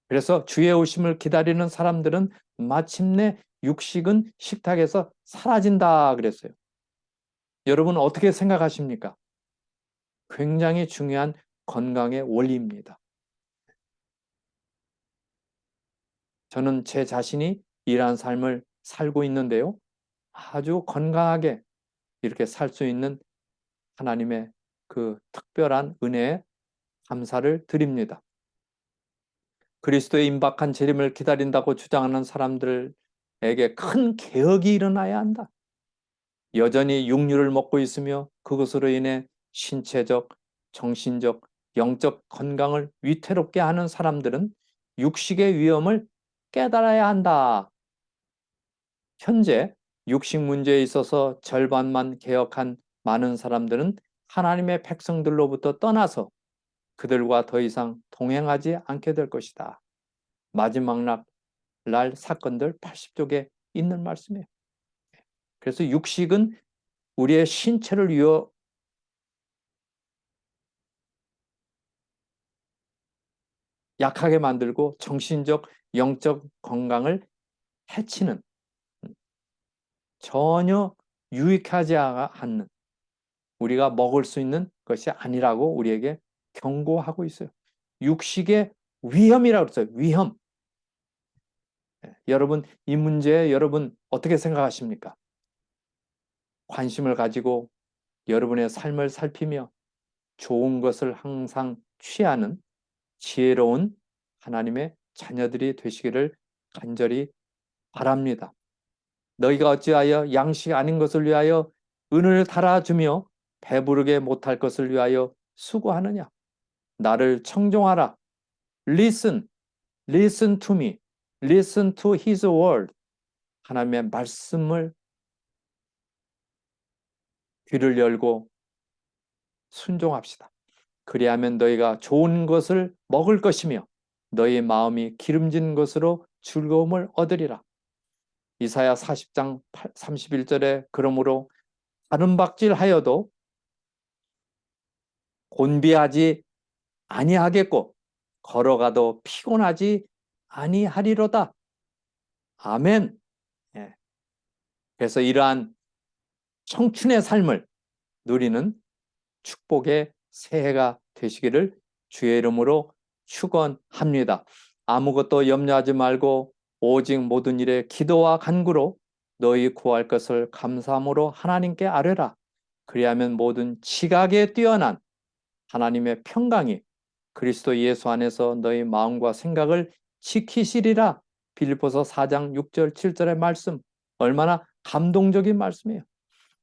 그래서 주의 오심을 기다리는 사람들은 마침내 육식은 식탁에서 사라진다 그랬어요. 여러분 어떻게 생각하십니까? 굉장히 중요한 건강의 원리입니다. 저는 제 자신이 이러한 삶을 살고 있는데요. 아주 건강하게 이렇게 살 수 있는 하나님의 그 특별한 은혜에 감사를 드립니다. 그리스도의 임박한 재림을 기다린다고 주장하는 사람들에게 큰 개혁이 일어나야 한다. 여전히 육류를 먹고 있으며 그것으로 인해 신체적, 정신적, 영적 건강을 위태롭게 하는 사람들은 육식의 위험을 깨달아야 한다. 현재 육식 문제에 있어서 절반만 개혁한 많은 사람들은 하나님의 백성들로부터 떠나서 그들과 더 이상 동행하지 않게 될 것이다. 마지막 날 사건들 80쪽에 있는 말씀이에요. 그래서 육식은 우리의 신체를 약하게 만들고 정신적, 영적 건강을 해치는, 전혀 유익하지 않는, 우리가 먹을 수 있는 것이 아니라고 우리에게 경고하고 있어요. 육식의 위험이라고 그랬어요. 위험. 여러분 이 문제에 여러분 어떻게 생각하십니까? 관심을 가지고 여러분의 삶을 살피며 좋은 것을 항상 취하는 지혜로운 하나님의 자녀들이 되시기를 간절히 바랍니다. 너희가 어찌하여 양식 아닌 것을 위하여 은을 달아주며 배부르게 못할 것을 위하여 수고하느냐? 나를 청종하라. Listen, listen to me. Listen to his word. 하나님의 말씀을 귀를 열고 순종합시다. 그리하면 너희가 좋은 것을 먹을 것이며 너희 마음이 기름진 것으로 즐거움을 얻으리라. 이사야 40장 31절에 그러므로 다름박질하여도 곤비하지 아니하겠고 걸어가도 피곤하지 아니하리로다. 아멘. 예. 그래서 이러한 청춘의 삶을 누리는 축복의 새해가 되시기를 주의 이름으로 축원합니다. 아무것도 염려하지 말고 오직 모든 일에 기도와 간구로 너희 구할 것을 감사함으로 하나님께 아뢰라. 그리하면 모든 지각에 뛰어난 하나님의 평강이 그리스도 예수 안에서 너희 마음과 생각을 지키시리라. 빌립보서 4장 6절 7절의 말씀, 얼마나 감동적인 말씀이에요.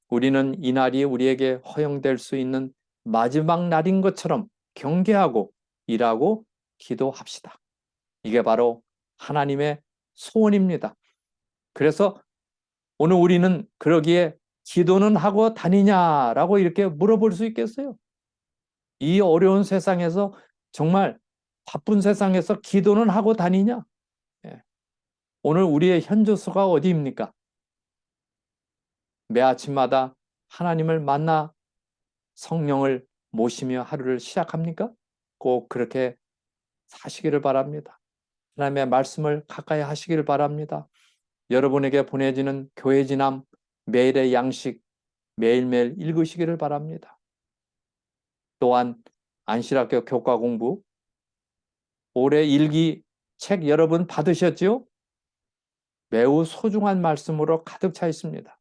우리는 이 날이 우리에게 허용될 수 있는 마지막 날인 것처럼 경계하고 일하고 기도합시다. 이게 바로 하나님의 소원입니다. 그래서 오늘 우리는 그러기에 기도는 하고 다니냐라고 이렇게 물어볼 수 있겠어요? 이 어려운 세상에서, 정말 바쁜 세상에서 기도는 하고 다니냐? 예. 오늘 우리의 현주소가 어디입니까? 매 아침마다 하나님을 만나 성령을 모시며 하루를 시작합니까? 꼭 그렇게 사시기를 바랍니다. 하나님의 말씀을 가까이 하시기를 바랍니다. 여러분에게 보내지는 교회 지남, 매일의 양식 매일매일 읽으시기를 바랍니다. 또한 안실학교 교과 공부, 올해 일기 책 여러분 받으셨지요? 매우 소중한 말씀으로 가득 차 있습니다.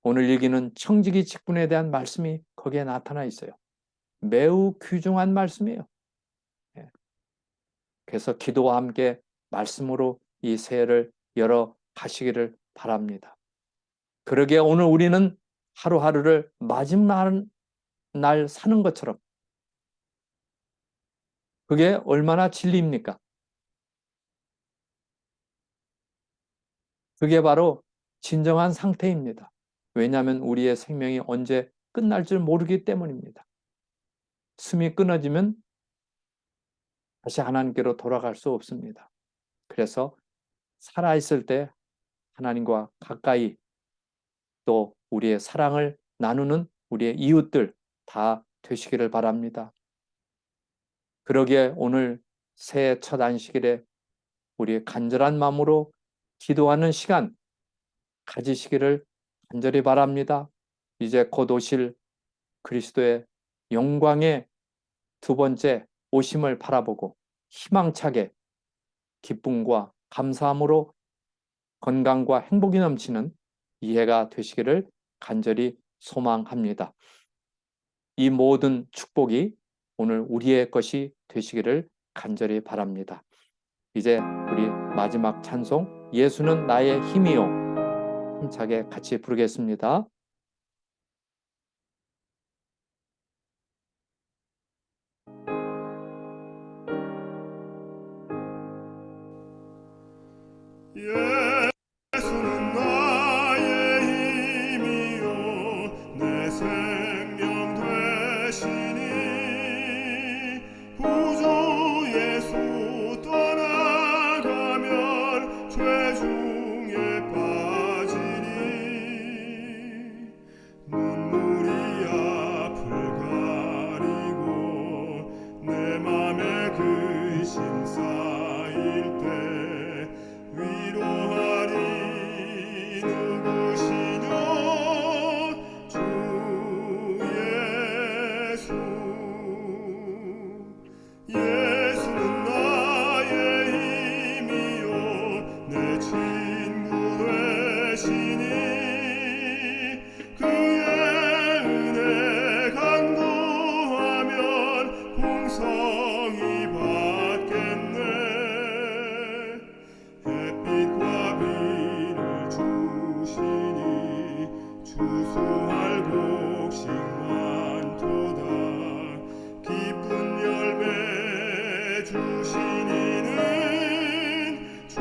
오늘 일기는 청지기 직분에 대한 말씀이 거기에 나타나 있어요. 매우 귀중한 말씀이에요. 그래서 기도와 함께 말씀으로 이 새해를 열어 가시기를 바랍니다. 그러기에 오늘 우리는 하루하루를 마지막 날 사는 것처럼, 그게 얼마나 진리입니까? 그게 바로 진정한 상태입니다. 왜냐하면 우리의 생명이 언제 끝날 줄 모르기 때문입니다. 숨이 끊어지면 다시 하나님께로 돌아갈 수 없습니다. 그래서 살아있을 때 하나님과 가까이, 또 우리의 사랑을 나누는 우리의 이웃들 다 되시기를 바랍니다. 그러기에 오늘 새해 첫 안식일에 우리의 간절한 마음으로 기도하는 시간 가지시기를 간절히 바랍니다. 이제 곧 오실 그리스도의 영광의 두 번째 오심을 바라보고 희망차게 기쁨과 감사함으로 건강과 행복이 넘치는 이해가 되시기를 간절히 소망합니다. 이 모든 축복이 오늘 우리의 것이 되시기를 간절히 바랍니다. 이제 우리 마지막 찬송 예수는 나의 힘이요 힘차게 같이 부르겠습니다. 예수는 나의 힘이요 내 생명 되시니 구주 예수 떠나가면 죄 중에 빠지니 눈물이 앞을 가리고 내 맘에 근심 쌓일 때 위로하리 누구시뇨 주 예수 예수는 나의 힘이요 내 친구 되시니 그의 은혜 간구하면 풍성히 받겠네 햇빛과 비를 주시니 추수할 곡식 많도다 기쁜 열매 주시니는 주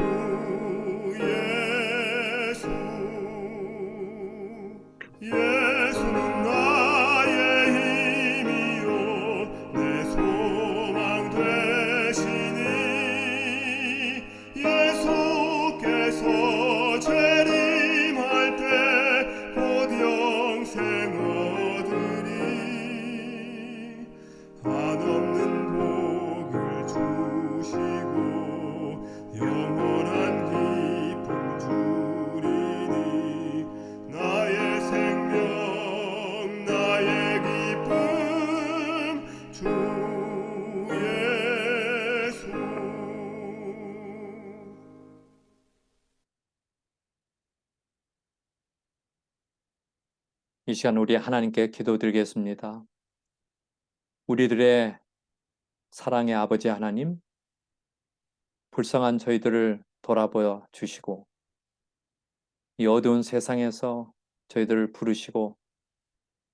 예수 예수는 나의 힘이요 내 소망 되시니 예수께서 재림할 때 곧 영생 얻으리 한없는 복을 주시고 영원한 기쁨 주리니 나의 생명 나의 기쁨 주 예수 이 시간 우리 하나님께 기도드리겠습니다. 우리들의 사랑의 아버지 하나님, 불쌍한 저희들을 돌아보아 주시고 이 어두운 세상에서 저희들을 부르시고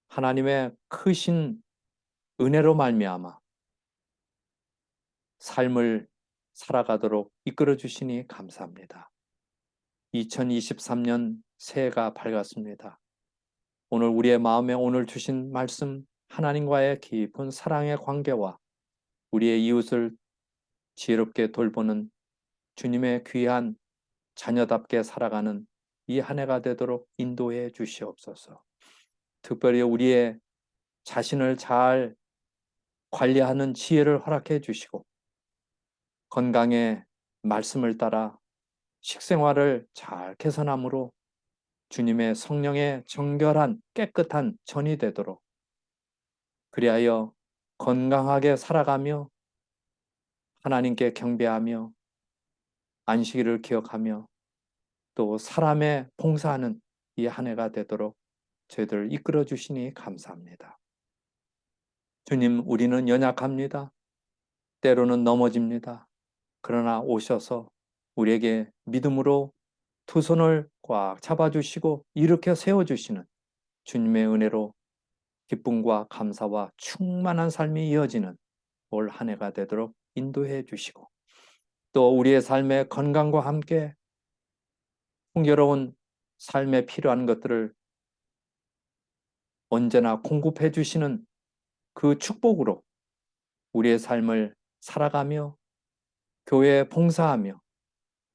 하나님의 크신 은혜로 말미암아 삶을 살아가도록 이끌어 주시니 감사합니다. 2023년 새해가 밝았습니다. 오늘 우리의 마음에 오늘 주신 말씀 하나님과의 깊은 사랑의 관계와 우리의 이웃을 지혜롭게 돌보는 주님의 귀한 자녀답게 살아가는 이 한 해가 되도록 인도해 주시옵소서. 특별히 우리의 자신을 잘 관리하는 지혜를 허락해 주시고 건강의 말씀을 따라 식생활을 잘 개선함으로 주님의 성령의 정결한 깨끗한 전이 되도록 그리하여 건강하게 살아가며 하나님께 경배하며 안식일을 기억하며 또 사람의 봉사하는 이 한 해가 되도록 저희들을 이끌어 주시니 감사합니다. 주님, 우리는 연약합니다. 때로는 넘어집니다. 그러나 오셔서 우리에게 믿음으로 두 손을 꽉 잡아주시고 일으켜 세워주시는 주님의 은혜로 기쁨과 감사와 충만한 삶이 이어지는 올 한 해가 되도록 인도해 주시고, 또 우리의 삶의 건강과 함께 풍요로운 삶에 필요한 것들을 언제나 공급해 주시는 그 축복으로 우리의 삶을 살아가며 교회에 봉사하며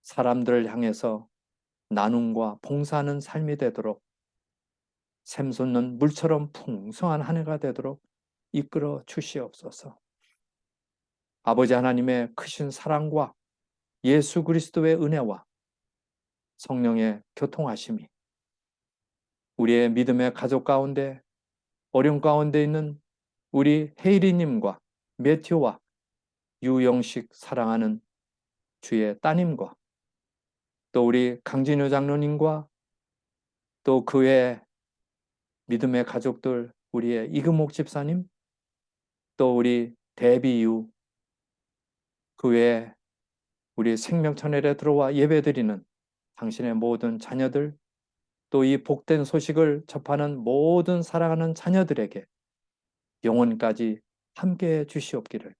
사람들을 향해서 나눔과 봉사하는 삶이 되도록 샘솟는 물처럼 풍성한 한 해가 되도록 이끌어 주시옵소서. 아버지 하나님의 크신 사랑과 예수 그리스도의 은혜와 성령의 교통하심이 우리의 믿음의 가족 가운데 어려움 가운데 있는 우리 헤이리님과 매튜와 유영식 사랑하는 주의 따님과 또 우리 강진효 장로님과 또 그 외 믿음의 가족들, 우리의 이금옥 집사님, 또 우리 데비유, 그 외에 우리 생명천엘에 들어와 예배드리는 당신의 모든 자녀들, 또 이 복된 소식을 접하는 모든 사랑하는 자녀들에게 영원까지 함께해 주시옵기를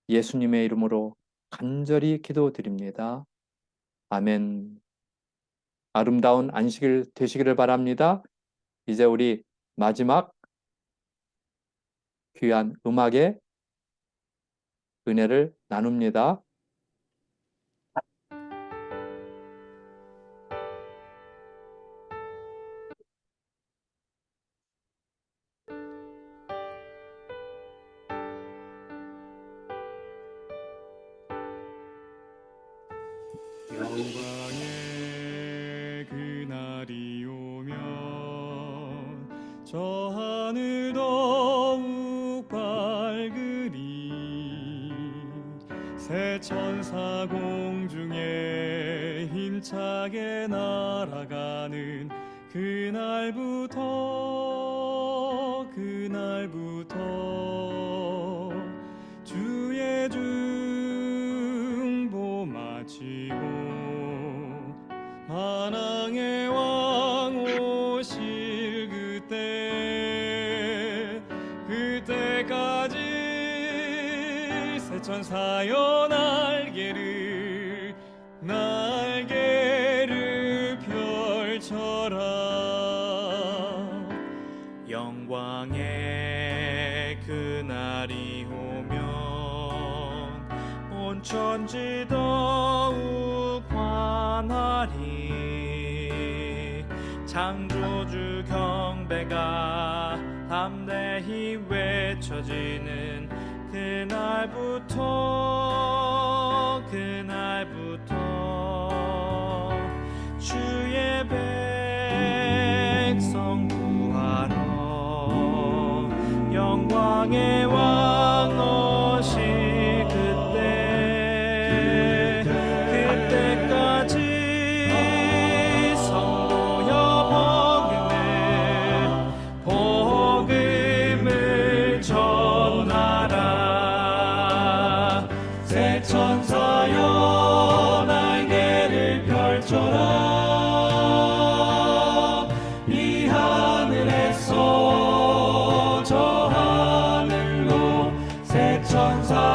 예수님의 이름으로 간절히 기도드립니다. 아멘. 아름다운 안식일 되시기를 바랍니다. 이제 우리 마지막 귀한 음악의 은혜를 나눕니다. 영광의 그날이 오면 저 하늘 더욱 밝으리. 새 천사 공중에 힘차게 날아가는 그날부터 주의 중보 마치고 만왕의 왕 오실 그때까지 새 천사여 날개를 펼쳐라. 영광의 그날이 오면 온 천지 더욱 환하리. 창조주 경배가 담대히 외쳐지는 그날부터 주의 백성 구하러 영광의 왕 오실 그때까지 성도여 복음을 전하라. 새 천사여 날개를 펼쳐라. 이 하늘에서 저 하늘로 새 천사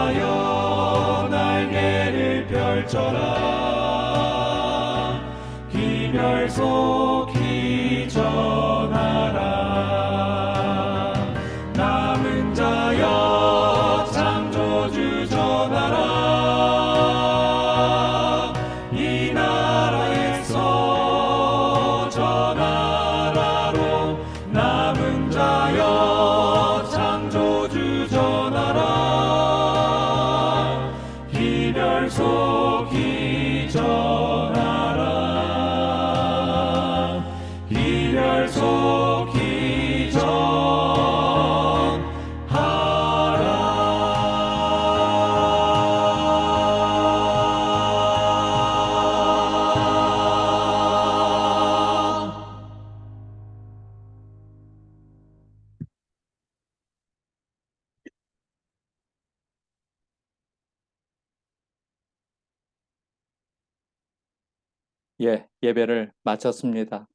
예배를 마쳤습니다.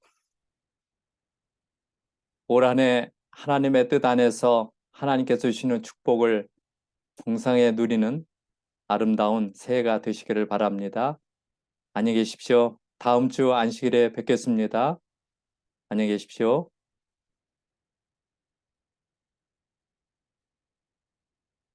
올 한 해 하나님의 뜻 안에서 하나님께서 주시는 축복을 풍성하게 누리는 아름다운 새해가 되시기를 바랍니다. 안녕히 계십시오. 다음 주 안식일에 뵙겠습니다. 안녕히 계십시오.